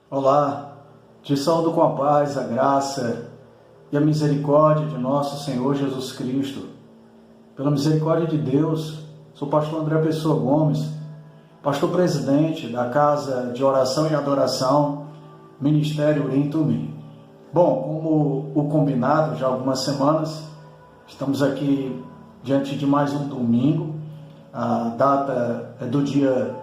Olá, te saúdo com a paz, a graça e a misericórdia de nosso Senhor Jesus Cristo. Pela misericórdia de Deus, sou o pastor André Pessoa Gomes, pastor presidente da Casa de Oração e Adoração, Ministério Urim Tumim. Bom, como o combinado já há algumas semanas, estamos aqui diante de mais um domingo. A data é do dia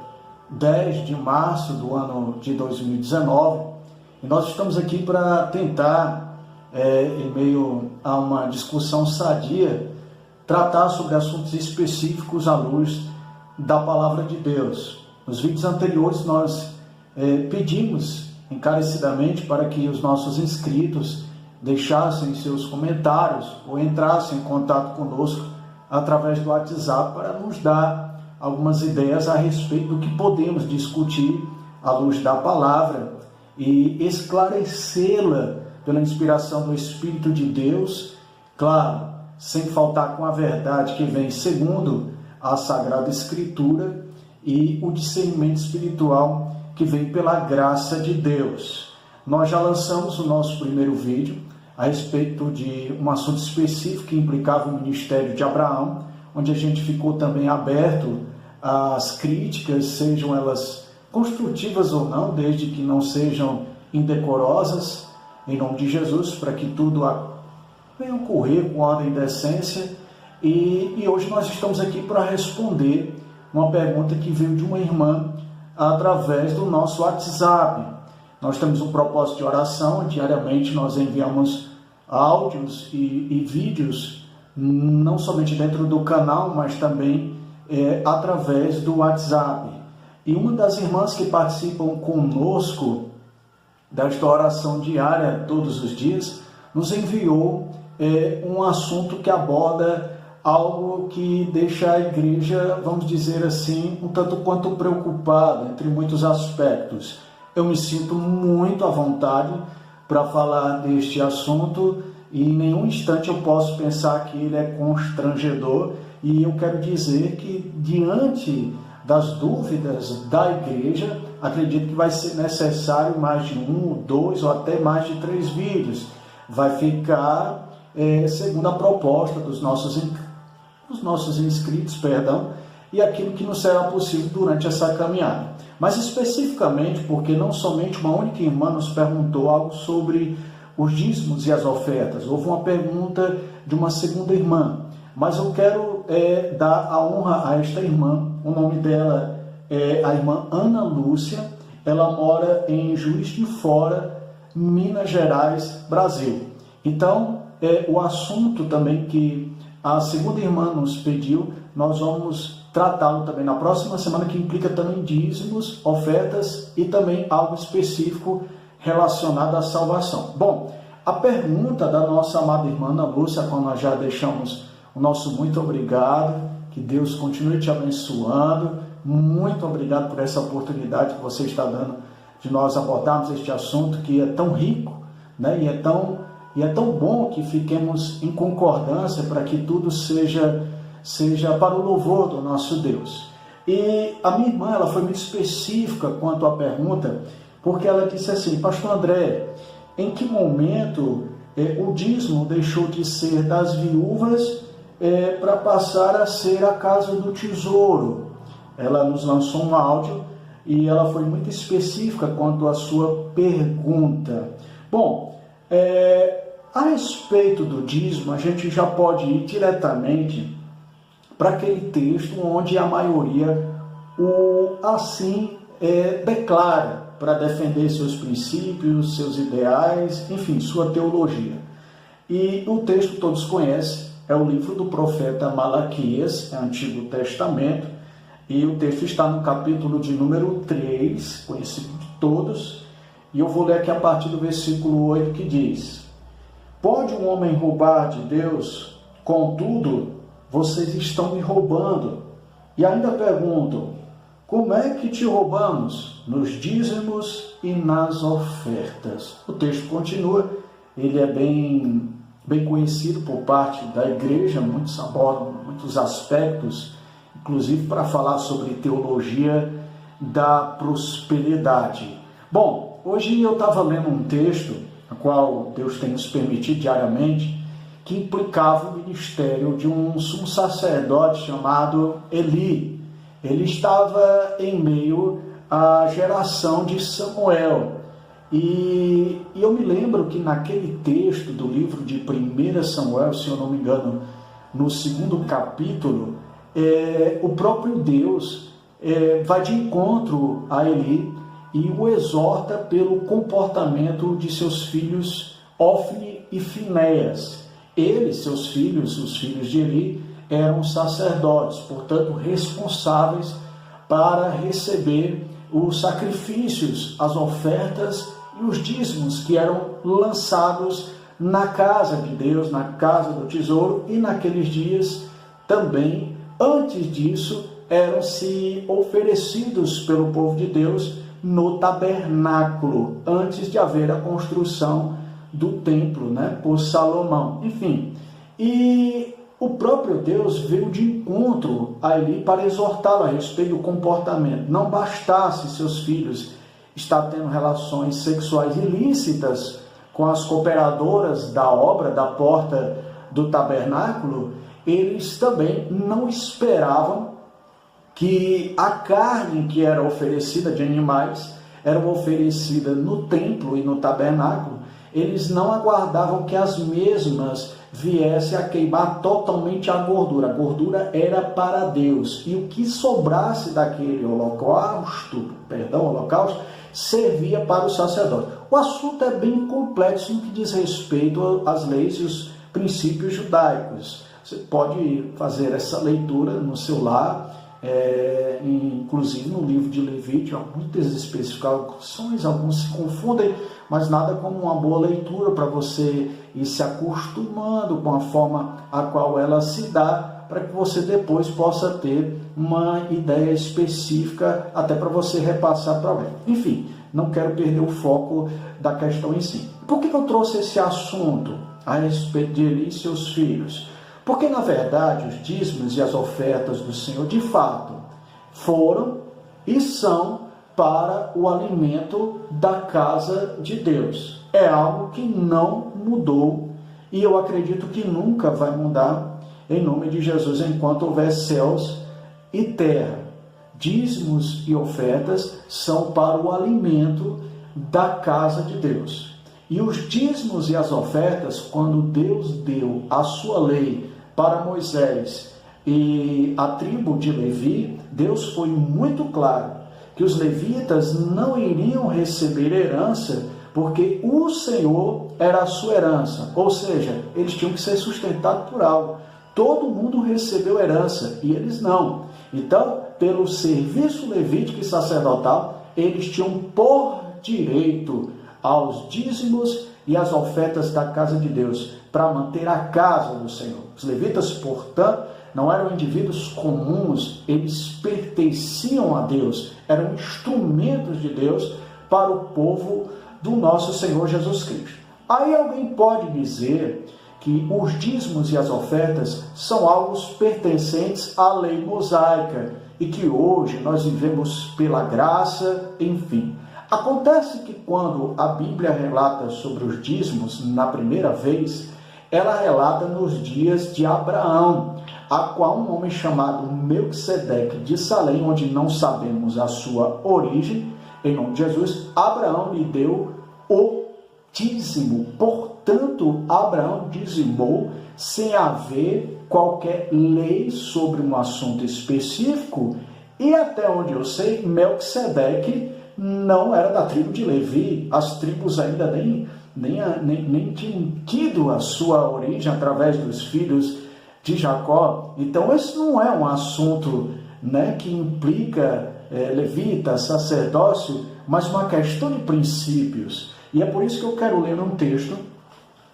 10 de março do ano de 2019, e nós estamos aqui para tentar, em meio a uma discussão sadia, tratar sobre assuntos específicos à luz da Palavra de Deus. Nos vídeos anteriores nós pedimos encarecidamente para que os nossos inscritos deixassem seus comentários ou entrassem em contato conosco através do WhatsApp para nos dar algumas ideias a respeito do que podemos discutir à luz da palavra e esclarecê-la pela inspiração do Espírito de Deus, claro, sem faltar com a verdade que vem segundo a Sagrada Escritura e o discernimento espiritual que vem pela graça de Deus. Nós já lançamos o nosso primeiro vídeo a respeito de um assunto específico que implicava o ministério de Abraão, onde a gente ficou também aberto às críticas, sejam elas construtivas ou não, desde que não sejam indecorosas, em nome de Jesus, para que tudo venha ocorrer com ordem e decência. E hoje nós estamos aqui para responder uma pergunta que veio de uma irmã através do nosso WhatsApp. Nós temos um propósito de oração, diariamente nós enviamos áudios e vídeos, não somente dentro do canal, mas também através do WhatsApp. E uma das irmãs que participam conosco desta oração diária, todos os dias, nos enviou um assunto que aborda algo que deixa a igreja, vamos dizer assim, um tanto quanto preocupada, entre muitos aspectos. Eu me sinto muito à vontade para falar deste assunto e em nenhum instante eu posso pensar que ele é constrangedor, e eu quero dizer que diante das dúvidas da igreja, acredito que vai ser necessário mais de 1, 2 ou até mais de 3 vídeos. Vai ficar segundo a proposta dos nossos inscritos, e aquilo que nos será possível durante essa caminhada. Mas especificamente porque não somente uma única irmã nos perguntou algo sobre os dízimos e as ofertas. Houve uma pergunta de uma segunda irmã, mas eu quero dar a honra a esta irmã. O nome dela é a irmã Ana Lúcia. Ela mora em Juiz de Fora, Minas Gerais, Brasil. Então, o assunto também que a segunda irmã nos pediu, nós vamos tratá-lo também na próxima semana, que implica também dízimos, ofertas e também algo específico relacionado à salvação. Bom, a pergunta da nossa amada irmã Ana Lúcia, quando nós já deixamos o nosso muito obrigado, que Deus continue te abençoando, muito obrigado por essa oportunidade que você está dando de nós abordarmos este assunto que é tão rico, né? E é tão bom que fiquemos em concordância para que tudo seja para o louvor do nosso Deus. E a minha irmã, ela foi muito específica quanto à pergunta, porque ela disse assim: Pastor André, em que momento o dízimo deixou de ser das viúvas para passar a ser a casa do tesouro? Ela nos lançou um áudio e ela foi muito específica quanto à sua pergunta. Bom, a respeito do dízimo, a gente já pode ir diretamente para aquele texto onde a maioria assim declara, para defender seus princípios, seus ideais, enfim, sua teologia. E o texto todos conhecem, é o livro do profeta Malaquias, Antigo Testamento, e o texto está no capítulo de número 3, conhecido de todos, e eu vou ler aqui a partir do versículo 8, que diz: Pode um homem roubar de Deus? Contudo, vocês estão me roubando. E ainda perguntam: como é que te roubamos? Nos dízimos e nas ofertas. O texto continua, ele é bem conhecido por parte da igreja, muitos abordam muitos aspectos, inclusive para falar sobre teologia da prosperidade. Bom, hoje eu estava lendo um texto, a qual Deus tem nos permitido diariamente, que implicava o ministério de um sumo sacerdote chamado Eli. Ele estava em meio à geração de Samuel. E eu me lembro que naquele texto do livro de 1 Samuel, se eu não me engano, no 2º capítulo, o próprio Deus vai de encontro a Eli e o exorta pelo comportamento de seus filhos Ofni e Finéias. Eles, seus filhos, os filhos de Eli, eram sacerdotes, portanto responsáveis para receber os sacrifícios, as ofertas e os dízimos que eram lançados na casa de Deus, na casa do tesouro, e naqueles dias também, antes disso, eram-se oferecidos pelo povo de Deus no tabernáculo, antes de haver a construção do templo, por Salomão. Enfim, e o próprio Deus veio de encontro a Eli para exortá-lo a respeito do comportamento. Não bastasse seus filhos estar tendo relações sexuais ilícitas com as cooperadoras da obra, da porta do tabernáculo, eles também não esperavam que a carne que era oferecida de animais era oferecida no templo e no tabernáculo. Eles não aguardavam que as mesmas viessem a queimar totalmente a gordura. A gordura era para Deus. E o que sobrasse daquele holocausto, servia para o sacerdote. O assunto é bem complexo no que diz respeito às leis e os princípios judaicos. Você pode fazer essa leitura no seu lar, inclusive no livro de Levítico, há muitas especificações, alguns se confundem, mas nada como uma boa leitura para você ir se acostumando com a forma a qual ela se dá, para que você depois possa ter uma ideia específica, até para você repassar para alguém. Enfim, não quero perder o foco da questão em si. Por que eu trouxe esse assunto a respeito de Eli e seus filhos? Porque, na verdade, os dízimos e as ofertas do Senhor, de fato, foram e são para o alimento da casa de Deus. É algo que não mudou e eu acredito que nunca vai mudar, em nome de Jesus, enquanto houver céus e terra. Dízimos e ofertas são para o alimento da casa de Deus. E os dízimos e as ofertas, quando Deus deu a sua lei para Moisés e a tribo de Levi, Deus foi muito claro que os levitas não iriam receber herança, porque o Senhor era a sua herança, ou seja, eles tinham que ser sustentados por algo. Todo mundo recebeu herança e eles não. Então, pelo serviço levítico e sacerdotal, eles tinham por direito aos dízimos e às ofertas da casa de Deus, para manter a casa do Senhor. Os levitas, portanto, não eram indivíduos comuns, eles pertenciam a Deus, eram instrumentos de Deus para o povo do nosso Senhor Jesus Cristo. Aí alguém pode dizer que os dízimos e as ofertas são algo pertencentes à lei mosaica e que hoje nós vivemos pela graça, enfim. Acontece que quando a Bíblia relata sobre os dízimos, na primeira vez, ela relata nos dias de Abraão, a qual um homem chamado Melquisedeque de Salém, onde não sabemos a sua origem, em nome de Jesus, Abraão lhe deu o dízimo. Portanto, Abraão dizimou sem haver qualquer lei sobre um assunto específico, e até onde eu sei, Melquisedeque não era da tribo de Levi, as tribos ainda nem tinham tido a sua origem através dos filhos de Jacó. Então esse não é um assunto que implica levita, sacerdócio, mas uma questão de princípios. E é por isso que eu quero ler um texto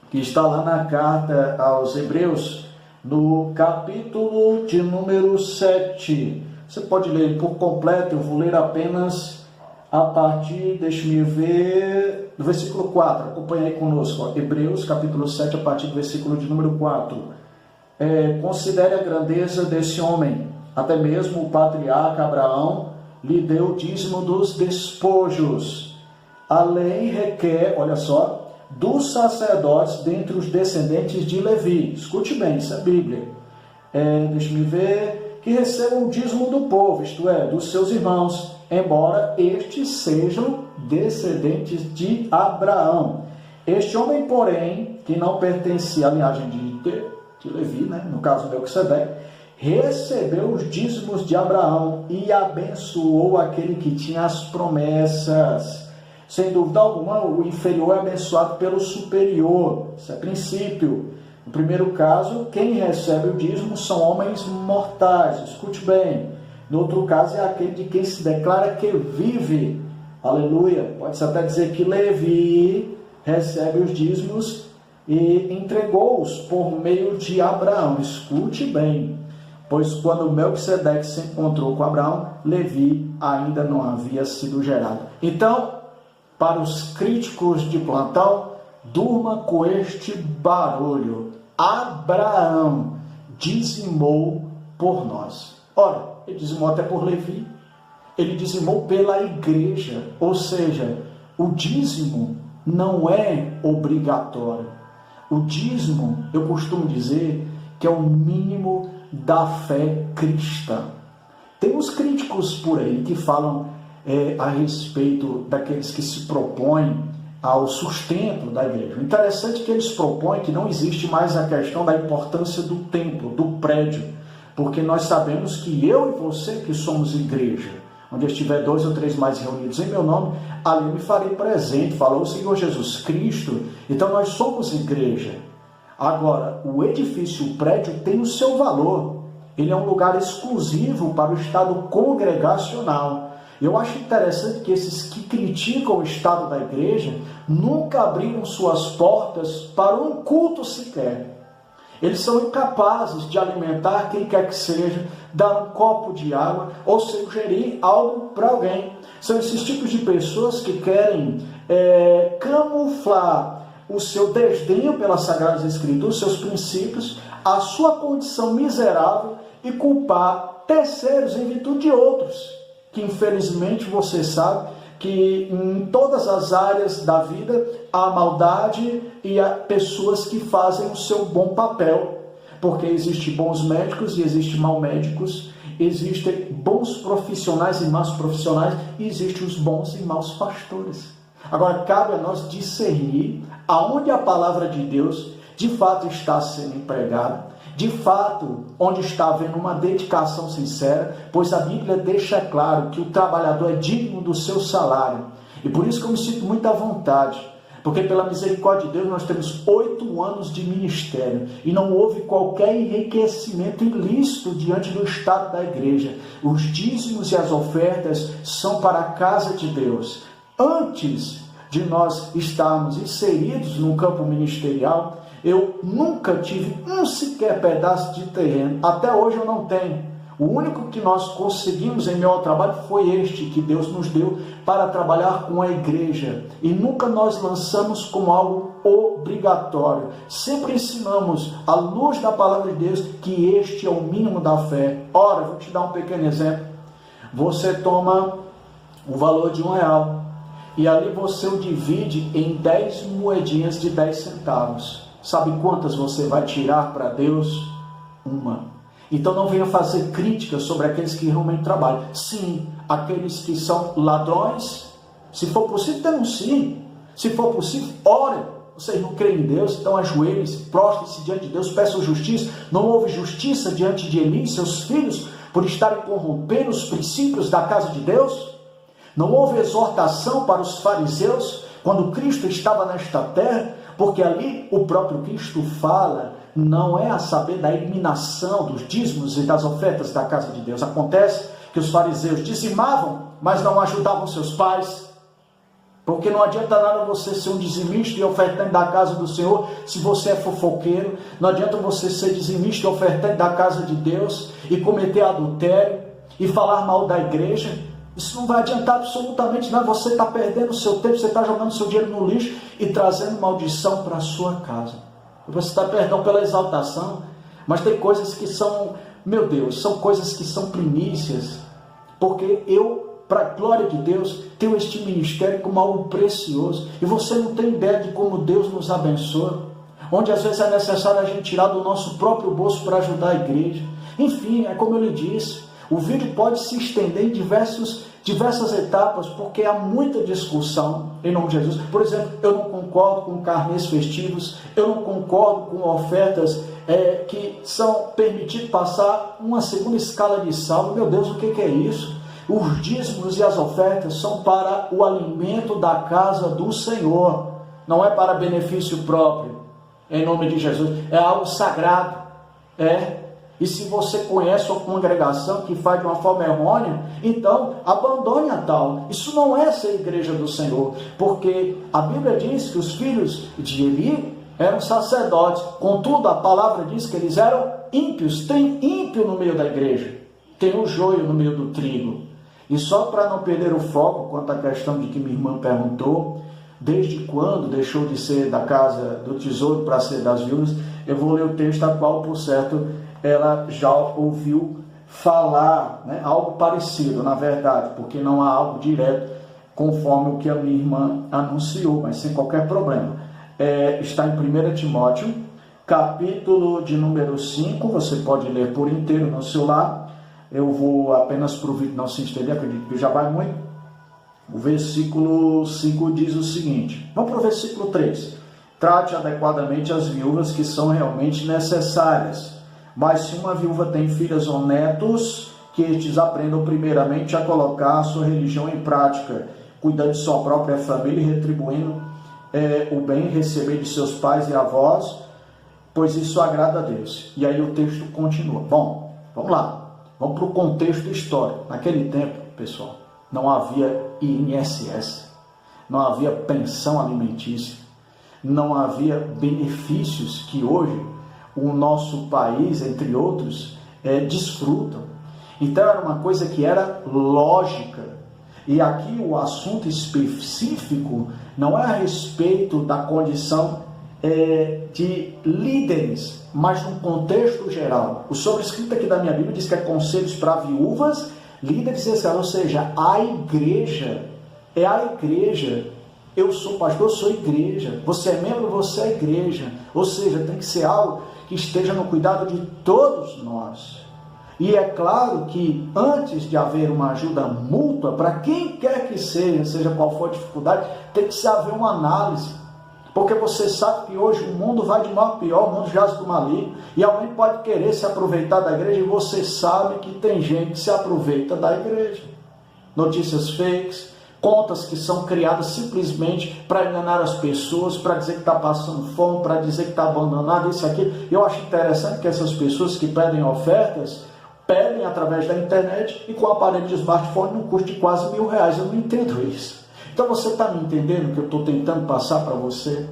que está lá na carta aos Hebreus, no capítulo de número 7. Você pode ler por completo, eu vou ler apenas a partir, deixe-me ver, do versículo 4, acompanhe aí conosco, Hebreus capítulo 7, a partir do versículo de número 4. Considere a grandeza desse homem, até mesmo o patriarca Abraão lhe deu o dízimo dos despojos. A lei requer, olha só, dos sacerdotes dentre os descendentes de Levi. Escute bem, isso é a Bíblia. Deixa-me ver. Que recebam o dízimo do povo, isto é, dos seus irmãos, embora estes sejam descendentes de Abraão. Este homem, porém, que não pertencia à linhagem de Levi, né? No caso Melquisedeque, recebeu os dízimos de Abraão e abençoou aquele que tinha as promessas. Sem dúvida alguma, o inferior é abençoado pelo superior. Isso é princípio. No primeiro caso, quem recebe o dízimo são homens mortais. Escute bem. No outro caso, é aquele de quem se declara que vive. Aleluia. Pode-se até dizer que Levi recebe os dízimos e entregou-os por meio de Abraão. Escute bem. Pois quando Melquisedeque se encontrou com Abraão, Levi ainda não havia sido gerado. Então, para os críticos de plantão, durma com este barulho. Abraão dizimou por nós. Ora, ele dizimou até por Levi. Ele dizimou pela igreja. Ou seja, o dízimo não é obrigatório. O dízimo, eu costumo dizer, que é o mínimo da fé cristã. Tem uns críticos por aí que falam a respeito daqueles que se propõem ao sustento da igreja. O interessante é que eles propõem que não existe mais a questão da importância do templo, do prédio, porque nós sabemos que eu e você que somos igreja, onde estiver 2 ou 3 mais reunidos em meu nome, ali eu me farei presente, falou o Senhor Jesus Cristo. Então nós somos igreja. Agora, o edifício, o prédio tem o seu valor. Ele é um lugar exclusivo para o estado congregacional. Eu acho interessante que esses que criticam o estado da igreja nunca abriram suas portas para um culto sequer. Eles são incapazes de alimentar quem quer que seja, dar um copo de água ou sugerir algo para alguém. São esses tipos de pessoas que querem camuflar o seu desdenho pelas Sagradas Escrituras, seus princípios, a sua condição miserável e culpar terceiros em virtude de outros. Que infelizmente você sabe que em todas as áreas da vida há maldade e há pessoas que fazem o seu bom papel, porque existem bons médicos e existem maus médicos, existem bons profissionais e maus profissionais e existem os bons e maus pastores. Agora cabe a nós discernir aonde a palavra de Deus de fato está sendo empregada, de fato, onde está havendo uma dedicação sincera, pois a Bíblia deixa claro que o trabalhador é digno do seu salário. E por isso que eu me sinto muito à vontade, porque pela misericórdia de Deus nós temos 8 anos de ministério e não houve qualquer enriquecimento ilícito diante do estado da igreja. Os dízimos e as ofertas são para a casa de Deus. Antes de nós estarmos inseridos no campo ministerial, eu nunca tive um sequer pedaço de terreno. Até hoje eu não tenho. O único que nós conseguimos em meu trabalho foi este que Deus nos deu para trabalhar com a igreja. E nunca nós lançamos como algo obrigatório. Sempre ensinamos, à luz da palavra de Deus, que este é o mínimo da fé. Ora, vou te dar um pequeno exemplo. Você toma o valor de R$1 e ali você o divide em 10 moedinhas de 10 centavos. Sabe quantas você vai tirar para Deus? Uma. Então não venha fazer críticas sobre aqueles que realmente trabalham. Sim, aqueles que são ladrões, se for possível, denuncie. Se for possível, ore. Vocês não creem em Deus, então ajoelhem-se, prostrem-se diante de Deus, peçam justiça. Não houve justiça diante de Eli e seus filhos por estarem corrompendo os princípios da casa de Deus? Não houve exortação para os fariseus quando Cristo estava nesta terra? Porque ali o próprio Cristo fala, não é a saber da eliminação dos dízimos e das ofertas da casa de Deus. Acontece que os fariseus dizimavam, mas não ajudavam seus pais. Porque não adianta nada você ser um dizimista e ofertante da casa do Senhor se você é fofoqueiro. Não adianta você ser dizimista e ofertante da casa de Deus e cometer adultério e falar mal da igreja. Isso não vai adiantar absolutamente nada. Você está perdendo o seu tempo, você está jogando seu dinheiro no lixo e trazendo maldição para a sua casa. Você está perdão pela exaltação, mas tem coisas que são, meu Deus, são coisas que são primícias, porque eu para a glória de Deus, tenho este ministério como algo precioso. E você não tem ideia de como Deus nos abençoa. Onde às vezes é necessário a gente tirar do nosso próprio bolso para ajudar a igreja. Enfim, é como eu lhe disse, o vídeo pode se estender em diversas etapas, porque há muita discussão em nome de Jesus. Por exemplo, eu não concordo com carnês festivos, eu não concordo com ofertas que são permitidas passar uma segunda escala de sal. Meu Deus, o que é isso? Os dízimos e as ofertas são para o alimento da casa do Senhor, não é para benefício próprio, em nome de Jesus. É algo sagrado, E se você conhece uma congregação que faz de uma forma errônea, então abandone a tal. Isso não é ser igreja do Senhor, porque a Bíblia diz que os filhos de Eli eram sacerdotes, contudo a palavra diz que eles eram ímpios. Tem ímpio no meio da igreja, tem o joio no meio do trigo. E só para não perder o foco quanto à questão de que minha irmã perguntou, desde quando deixou de ser da casa do tesouro para ser das viúvas, eu vou ler o texto a qual, por certo, ela já ouviu falar, algo parecido, na verdade, porque não há algo direto conforme o que a minha irmã anunciou, mas sem qualquer problema. Está em 1 Timóteo, capítulo de número 5, você pode ler por inteiro no celular. Eu vou apenas para o vídeo não se estender, acredito que já vai muito. O versículo 5 diz o seguinte, vamos para o versículo 3. Trate adequadamente as viúvas que são realmente necessárias. Mas se uma viúva tem filhas ou netos, que estes aprendam primeiramente a colocar a sua religião em prática, cuidando de sua própria família e retribuindo o bem receber de seus pais e avós, pois isso agrada a Deus. E aí o texto continua. Bom, vamos lá. Vamos para o contexto histórico. Naquele tempo, pessoal, não havia INSS, não havia pensão alimentícia, não havia benefícios que hoje o nosso país, entre outros, desfrutam. Então era uma coisa que era lógica. E aqui o assunto específico não é a respeito da condição de líderes, mas num contexto geral. O sobrescrito aqui da minha Bíblia diz que é conselhos para viúvas, líderes e ou seja, a igreja. É a igreja. Eu sou pastor, eu sou igreja. Você é membro, você é igreja. Ou seja, tem que ser algo que esteja no cuidado de todos nós. E é claro que antes de haver uma ajuda mútua, para quem quer que seja qual for a dificuldade, tem que haver uma análise. Porque você sabe que hoje o mundo vai de mal a pior, o mundo jaz do maligno, e alguém pode querer se aproveitar da igreja, e você sabe que tem gente que se aproveita da igreja. Notícias fakes, contas que são criadas simplesmente para enganar as pessoas, para dizer que está passando fome, para dizer que está abandonado, isso aqui. Eu acho interessante que essas pessoas que pedem ofertas, pedem através da internet e com o aparelho de smartphone num custo de quase R$1.000. Eu não entendo isso. Então você está me entendendo o que eu estou tentando passar para você?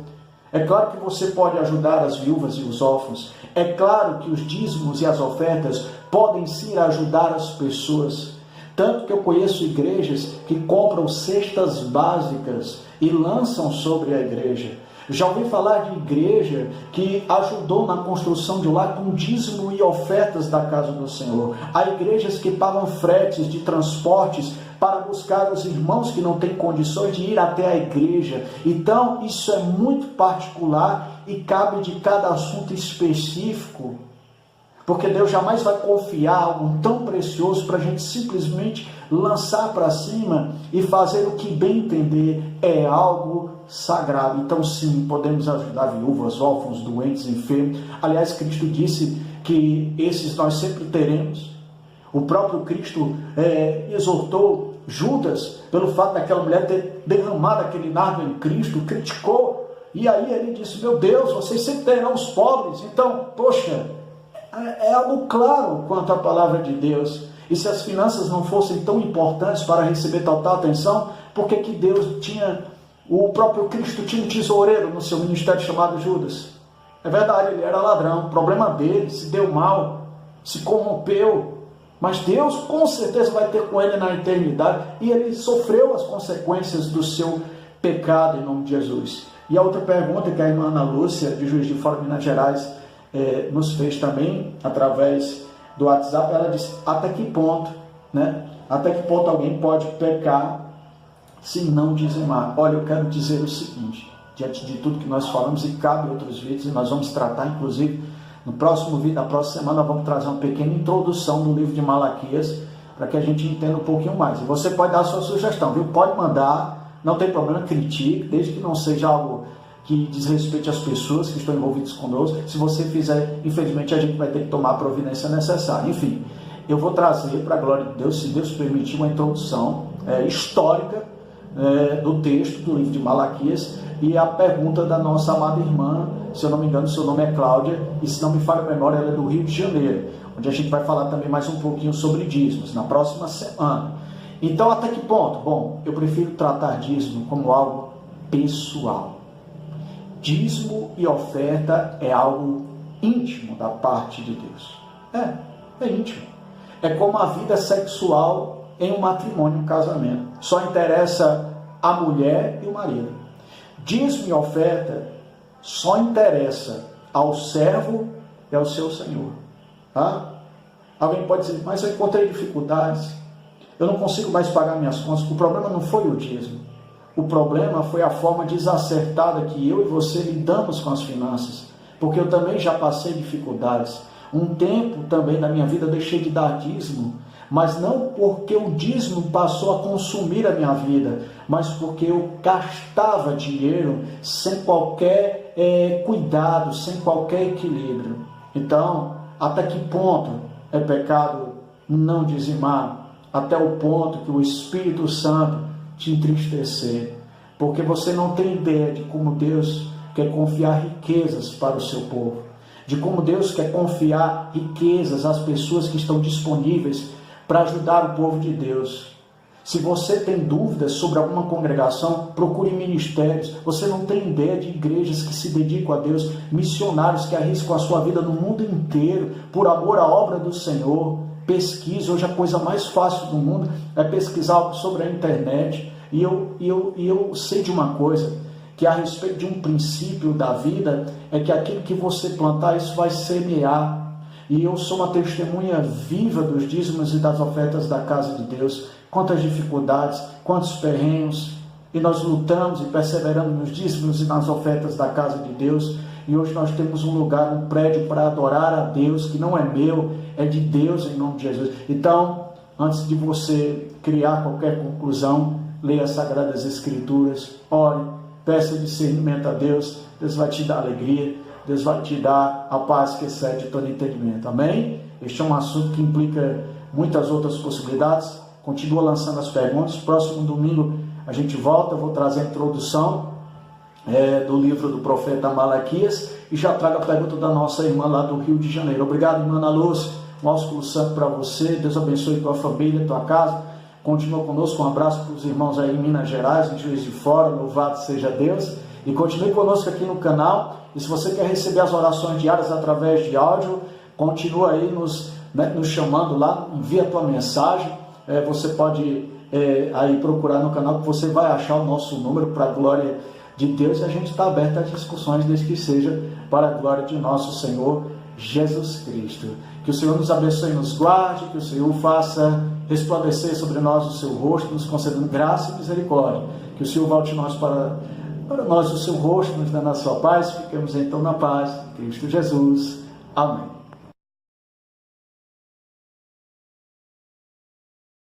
É claro que você pode ajudar as viúvas e os órfãos. É claro que os dízimos e as ofertas podem sim ajudar as pessoas. Tanto que eu conheço igrejas que compram cestas básicas e lançam sobre a igreja. Já ouvi falar de igreja que ajudou na construção de um lar com dízimo e ofertas da casa do Senhor. Há igrejas que pagam fretes de transportes para buscar os irmãos que não têm condições de ir até a igreja. Então, isso é muito particular e cabe de cada assunto específico. Porque Deus jamais vai confiar algo tão precioso para a gente simplesmente lançar para cima e fazer o que bem entender. É algo sagrado. Então sim, podemos ajudar viúvas, órfãos, doentes, enfermos. Aliás, Cristo disse que esses nós sempre teremos. O próprio Cristo exortou Judas pelo fato daquela mulher ter derramado aquele nardo em Cristo, criticou. E aí ele disse, meu Deus, vocês sempre terão os pobres. Então, poxa, é algo claro quanto à palavra de Deus. E se as finanças não fossem tão importantes para receber total atenção, por que Deus tinha, o próprio Cristo tinha um tesoureiro no seu ministério chamado Judas? É verdade, ele era ladrão, problema dele, se deu mal, se corrompeu, mas Deus com certeza vai ter com ele na eternidade, e ele sofreu as consequências do seu pecado em nome de Jesus. E a outra pergunta que a irmã Ana Lúcia, de Juiz de Fora, Minas Gerais, nos fez também, através do WhatsApp, ela disse, até que ponto, Até que ponto alguém pode pecar se não dizimar? Olha, eu quero dizer o seguinte, diante de tudo que nós falamos, e cabe outros vídeos, e nós vamos tratar, inclusive, no próximo vídeo, na próxima semana, vamos trazer uma pequena introdução do livro de Malaquias, para que a gente entenda um pouquinho mais. E você pode dar a sua sugestão, viu? Pode mandar, não tem problema, critique, desde que não seja algo que desrespeite as pessoas que estão envolvidas conosco. Se você fizer, infelizmente, a gente vai ter que tomar a providência necessária. Enfim, eu vou trazer, para a glória de Deus, se Deus permitir, uma introdução histórica do texto do livro de Malaquias, e a pergunta da nossa amada irmã, se eu não me engano, seu nome é Cláudia, e se não me falha a memória, ela é do Rio de Janeiro, onde a gente vai falar também mais um pouquinho sobre dízimos, na próxima semana. Então, até que ponto? Bom, eu prefiro tratar dízimo como algo pessoal. Dízimo e oferta é algo íntimo da parte de Deus. É íntimo. É como a vida sexual em um matrimônio, um casamento. Só interessa a mulher e o marido. Dízimo e oferta só interessa ao servo e ao seu senhor. Tá? Alguém pode dizer, mas eu encontrei dificuldades, eu não consigo mais pagar minhas contas. O problema não foi o dízimo. O problema foi a forma desacertada que eu e você lidamos com as finanças. Porque eu também já passei dificuldades. Um tempo também da minha vida eu deixei de dar dízimo, mas não porque o dízimo passou a consumir a minha vida, mas porque eu gastava dinheiro sem qualquer cuidado, sem qualquer equilíbrio. Então, até que ponto é pecado não dizimar? Até o ponto que o Espírito Santo te entristecer, porque você não tem ideia de como Deus quer confiar riquezas para o seu povo, de como Deus quer confiar riquezas às pessoas que estão disponíveis para ajudar o povo de Deus. Se você tem dúvidas sobre alguma congregação, procure ministérios. Você não tem ideia de igrejas que se dedicam a Deus, missionários que arriscam a sua vida no mundo inteiro por amor à obra do Senhor. Pesquise. Hoje a coisa mais fácil do mundo é pesquisar algo sobre a internet. E eu sei de uma coisa, que a respeito de um princípio da vida, é que aquilo que você plantar, isso vai semear. E eu sou uma testemunha viva dos dízimos e das ofertas da casa de Deus. Quantas dificuldades, quantos perrengues, e nós lutamos e perseveramos nos dízimos e nas ofertas da casa de Deus. E hoje nós temos um lugar, um prédio para adorar a Deus, que não é meu, é de Deus, em nome de Jesus. Então, antes de você criar qualquer conclusão, leia as Sagradas Escrituras, ore, peça discernimento a Deus. Deus vai te dar alegria, Deus vai te dar a paz que excede todo entendimento. Amém? Este é um assunto que implica muitas outras possibilidades. Continua lançando as perguntas. Próximo domingo a gente volta. Eu vou trazer a introdução do livro do profeta Malaquias e já trago a pergunta da nossa irmã lá do Rio de Janeiro. Obrigado, irmã Ana Lúcia. Um ósculo santo para você. Deus abençoe tua família, tua casa. Continua conosco. Um abraço para os irmãos aí em Minas Gerais, em Juiz de Fora. Louvado seja Deus. E continue conosco aqui no canal. E se você quer receber as orações diárias através de áudio, continua aí nos chamando lá, envia a tua mensagem. Você pode aí procurar no canal, que você vai achar o nosso número para a glória de Deus. E a gente está aberto às discussões, desde que seja para a glória de nosso Senhor Jesus Cristo. Que o Senhor nos abençoe e nos guarde, que o Senhor faça resplandecer sobre nós o seu rosto, nos concedendo graça e misericórdia. Que o Senhor volte nós para nós o seu rosto, nos dando a sua paz. Fiquemos então na paz, Cristo Jesus. Amém.